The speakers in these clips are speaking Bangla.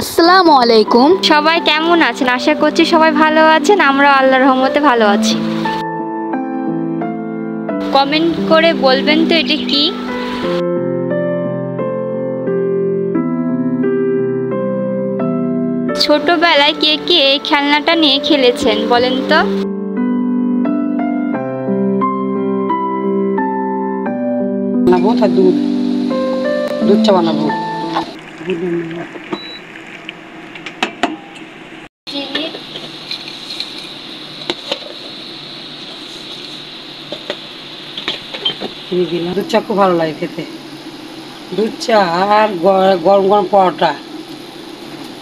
আসসালামু আলাইকুম। সবাই কেমন আছেন? আশা করছি সবাই ভালো আছেন। আমরা আল্লাহর রহমতে ভালো আছি। কমেন্ট করে বলবেন তো এটা কি? ছোটবেলায় কে কে এই খেলনাটা নিয়ে খেলেছেন বলেন তো? বানাবো তার দুধ চা বানাবো। চিনি দিলাম। দুধ চা খুব ভালো লাগে খেতে। দুধ চা আর গরম গরম পরোটা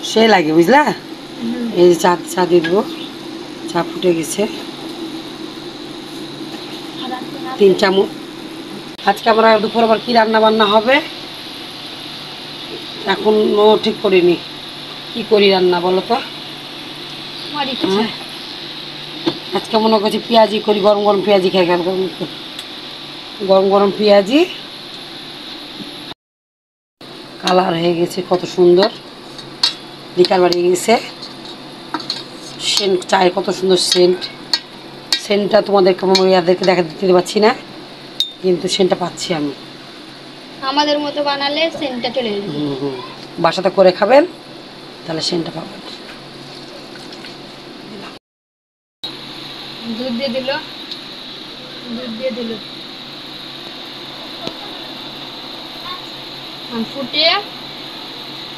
সে লাগে, বুঝলা? এই যে চা দিয়ে দেবো। চা ফুটে গেছে 3 চামচ। আজকে আমরা দুপুর আবার কি রান্না বান্না হবে এখনো ঠিক করিনি। কি করি রান্না বলো তো? আজকে মনে করছি পেঁয়াজি করি, গরম গরম পেঁয়াজি খাই। গরম গরম পেঁয়াজি। কালার হয়ে গেছে কত সুন্দর, বিকাল বাড়িয়ে গেছে। সেন্ট চায়ের কত সুন্দর সেন্টটা তোমাদেরকে ইয়াদেরকে দেখা দিতে পারছি না, কিন্তু সেন্টটা পাচ্ছি আমি। আমাদের মতো বানালে সেন্টটা চলে যাবে। বাসাতে করে খাবেন তাহলে সেন্টটা পাবেন। দুধ দিয়ে দিল ফুটিয়ে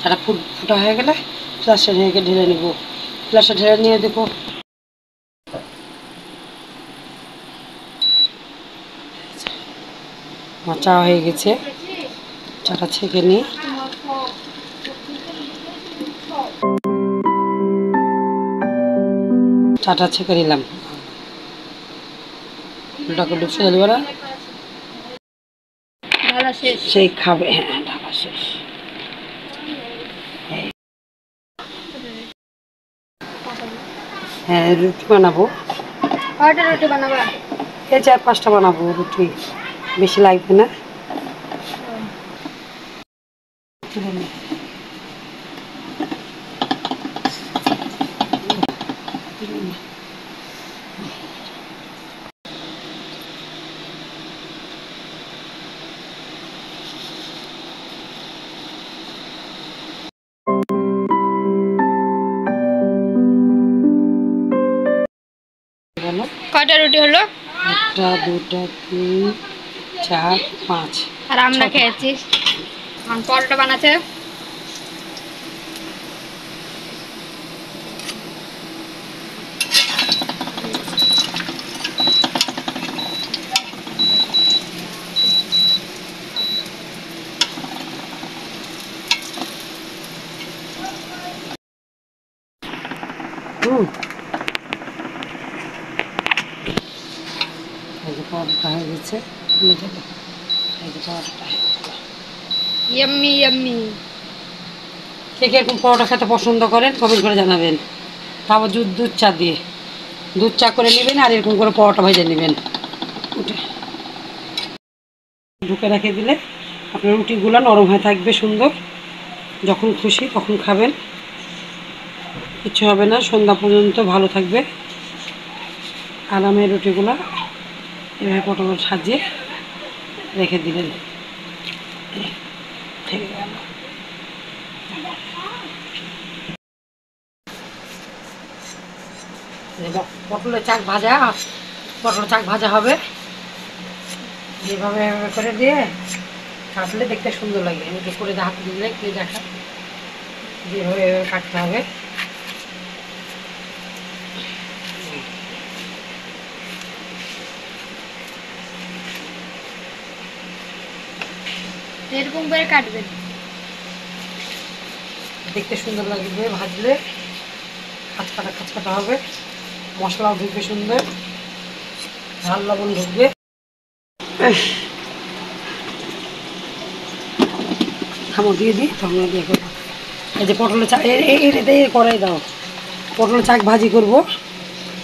চাটা ফুটা হয়ে গেলে ফ্লাশটা ঢেলে নেবো। ফ্লাশটা ঢেলে নিয়ে দেখো আমার চা হয়ে গেছে। চাটা ছেঁকে নিই। চাটা ছেঁকে নিলাম। ওটাকে ডুবছে দেবো না, সেই খাবে। হ্যাঁ, ঢাকা শেষ। হ্যাঁ, রুটি বানাবো। কয়টা রুটি বানাবা? এই 4-5টা বানাবো রুটি, বেশি লাগবে না। কয়টা রুটি হলো? 1টা 2টা 3 4 5। আর আমরা খেয়েছি। পরোটা বানাচ্ছে। এই যে পরোটা হয়ে গেছে। এই যে পরোটা ইয়াম্মি ইয়াম্মি। কে কে এরকম পরোটা খেতে পছন্দ করেন কমেন্ট করে জানাবেন। তারপর দুধ চা দিয়ে দুধ চা করে নেবেন আর এরকম করে পরোটা ভেজে নেবেন। ঢুকে রেখে দিলে আপনার রুটিগুলো নরম হয়ে থাকবে সুন্দর। যখন খুশি তখন খাবেন, কিছু হবে না। সন্ধ্যা পর্যন্ত ভালো থাকবে। আরামের রুটিগুলো এভাবে পটল সাজিয়ে রেখে দিলেন। থেকে গেল। পটলের চাক ভাজা হবে। এইভাবে করে দিয়ে কাটলে দেখতে সুন্দর লাগে। এমনি করে হাতে দিলে কে দেখা যেভাবে এভাবে কাটতে হবে। এরকম করে কাটবেন, দেখতে সুন্দর লাগবে। ভাজলে খাঁচকাটা হবে। মশলাও ঢুকবে সুন্দর, ঝাল লবণ ঢুকবে। থামো দিয়ে দিই তখন দিয়ে করবো। এই যে পটলের চাক এটাই করাই দাও। পটলের চাক ভাজি করব,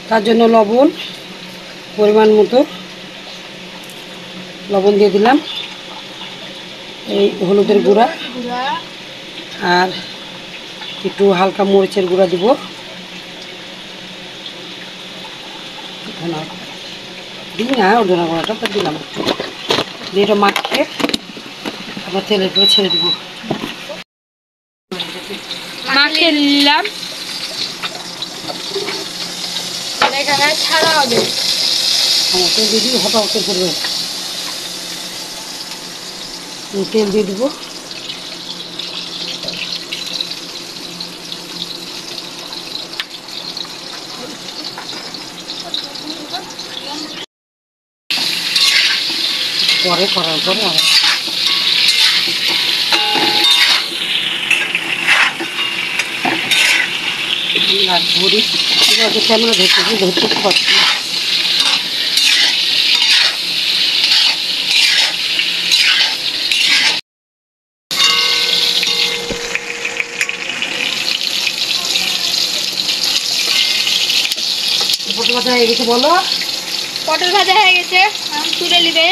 তার জন্য লবণ পরিমাণ মতো লবণ দিয়ে দিলাম। এই হলুদের গুঁড়া আর একটু হালকা মরিচের গুঁড়া দিব, দিই না ধনা গুঁড়াটা তো দিলাম একটু, দিয়ে এটা মাখিয়ে আবার তেলের করে ছেড়ে দিব। মাখিয়ে নিলাম, এখানে ছাড়া হবে। তেল দিয়ে দিই, হটা হতে করবে, তেল দিয়ে দিব। পরে করার পরে আর ধরি ক্যামেরা ধরতে পারছি না। পটল ভাজা হয়ে গেছে, বলো। পটল ভাজা হয়ে গেছে, তুলে নিবে।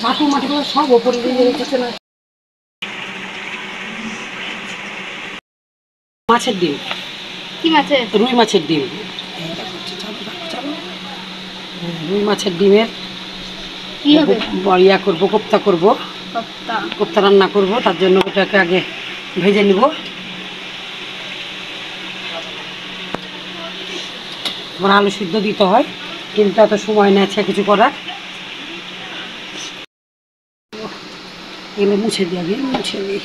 মাটি মাটি করে সব ওপরে দিয়ে রেখেছে না। মাছের ডিম। কি মাছের? রুই মাছের ডিম। রুই মাছের ডিমের কি হবে? ইয়া করবো, কোপ্তা করবো, কোপ্তা রান্না করবো। তার জন্য ওটাকে আগে ভেজে নিব। আমার আলু সিদ্ধ দিতে হয়, কিন্তু এত সময় নেছে কিছু করার। এগুলো মুছে দিয়ে আগে মুছে নিই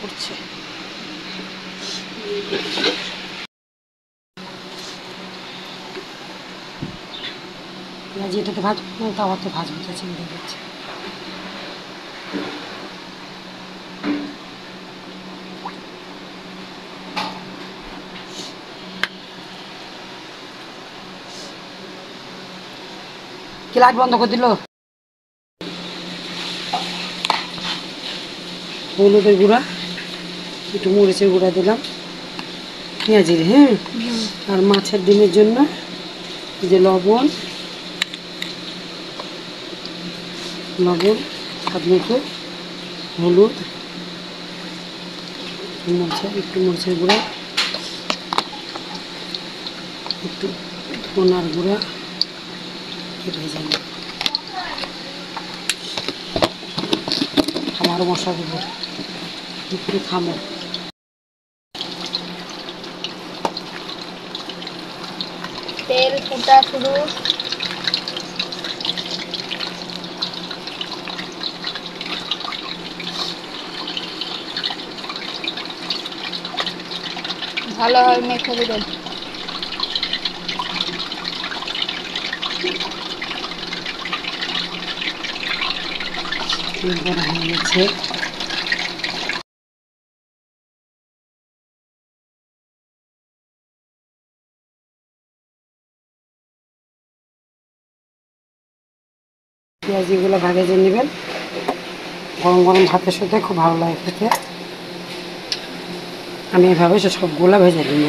করছে। যেটাতে ভাজবো না তাওয়াতে ভাজবো, তা চিন্তা করছে। কি লাইট বন্ধ করে দিল? হলুদের গুঁড়া, একটু মরিচের গুঁড়া দিলাম, পেঁয়াজের, হ্যাঁ। আর মাছের ডিমের জন্য যে লবণ, স্বাদ মতো হলুদ, একটু মরিচের গুঁড়া, একটু পোনার গুঁড়া, ভেজে নিই। খামার মশলা দেবো, একটু খামো। তেল ফুটা শুরু। ভালোভাবে মেখে দেবেন। তেল করা হয়ে গেছে। পেঁয়াজিগুলো ভেজে নেবেন, গরম গরম ভাতের সাথে খুব ভালো লাগে খেতে। আমি এভাবে সবগুলো ভেজে নেব।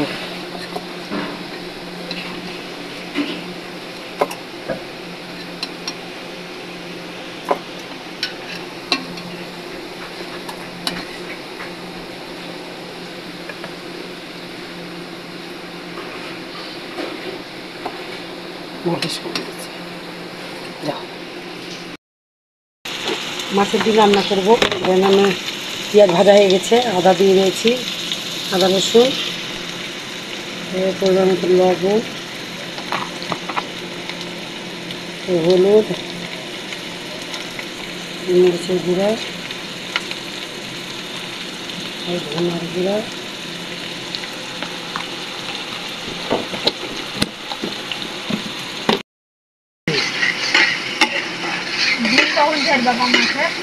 যাও, মাছের ডিম রান্না করবো। আমি পেঁয়াজ ভাজা হয়ে গেছে, আদা দিয়ে দিয়েছি, আদা রসুন, পরিমাণ মতো লবণ, হলুদ, মরিচের গুঁড়া, ধনার গুঁড়া,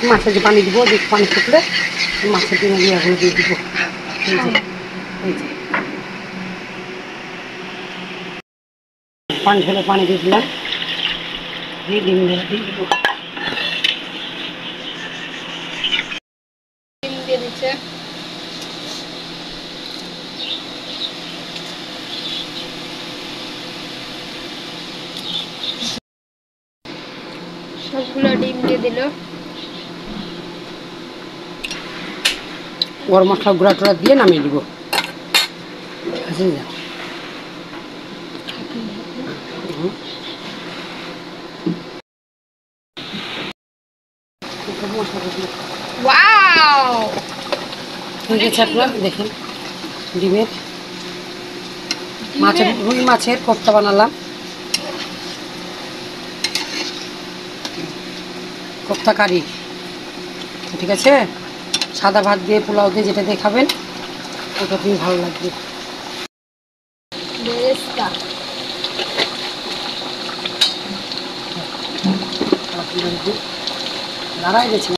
মাছের যে পানি দিব, পানি ফুটলে মাছের ডিম দিয়ে দিব। এই যে পানি ঢেলে পানি দিয়ে দিলাম, দিয়ে ডিম দিয়ে দিব। ডিম দিয়ে দিচ্ছে। সবগুলো ডিম দিয়ে দিল। গরম মশলা গুঁড়া টুড়া দিয়ে নামিয়ে দিব। আচ্ছা যা ওয়াও, হয়ে গেছে আপনার দেখেন ডিমের মাছের রুই মাছের কোফতা বানালাম। কোফতা কারি, ঠিক আছে। সাদা ভাত দিয়ে পোলাও দিয়ে যেটা দিয়ে খাবেন ওটা খুবই ভালো লাগবে। বেরেস্তা। লড়াই গেছে।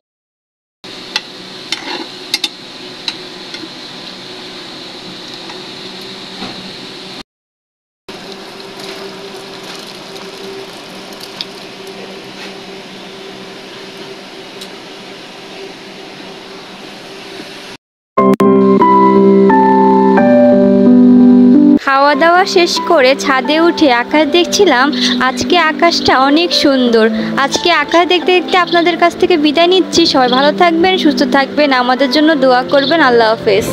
খাওয়া দাওয়া শেষ করে ছাদে উঠে আকাশ দেখছিলাম। আজকে আকাশটা অনেক সুন্দর। আজকে আকাশ দেখতে দেখতে আপনাদের কাছ থেকে বিদায় নিচ্ছি। সবাই ভালো থাকবেন, সুস্থ থাকবেন, আমাদের জন্য দোয়া করবেন। আল্লাহ হাফেজ।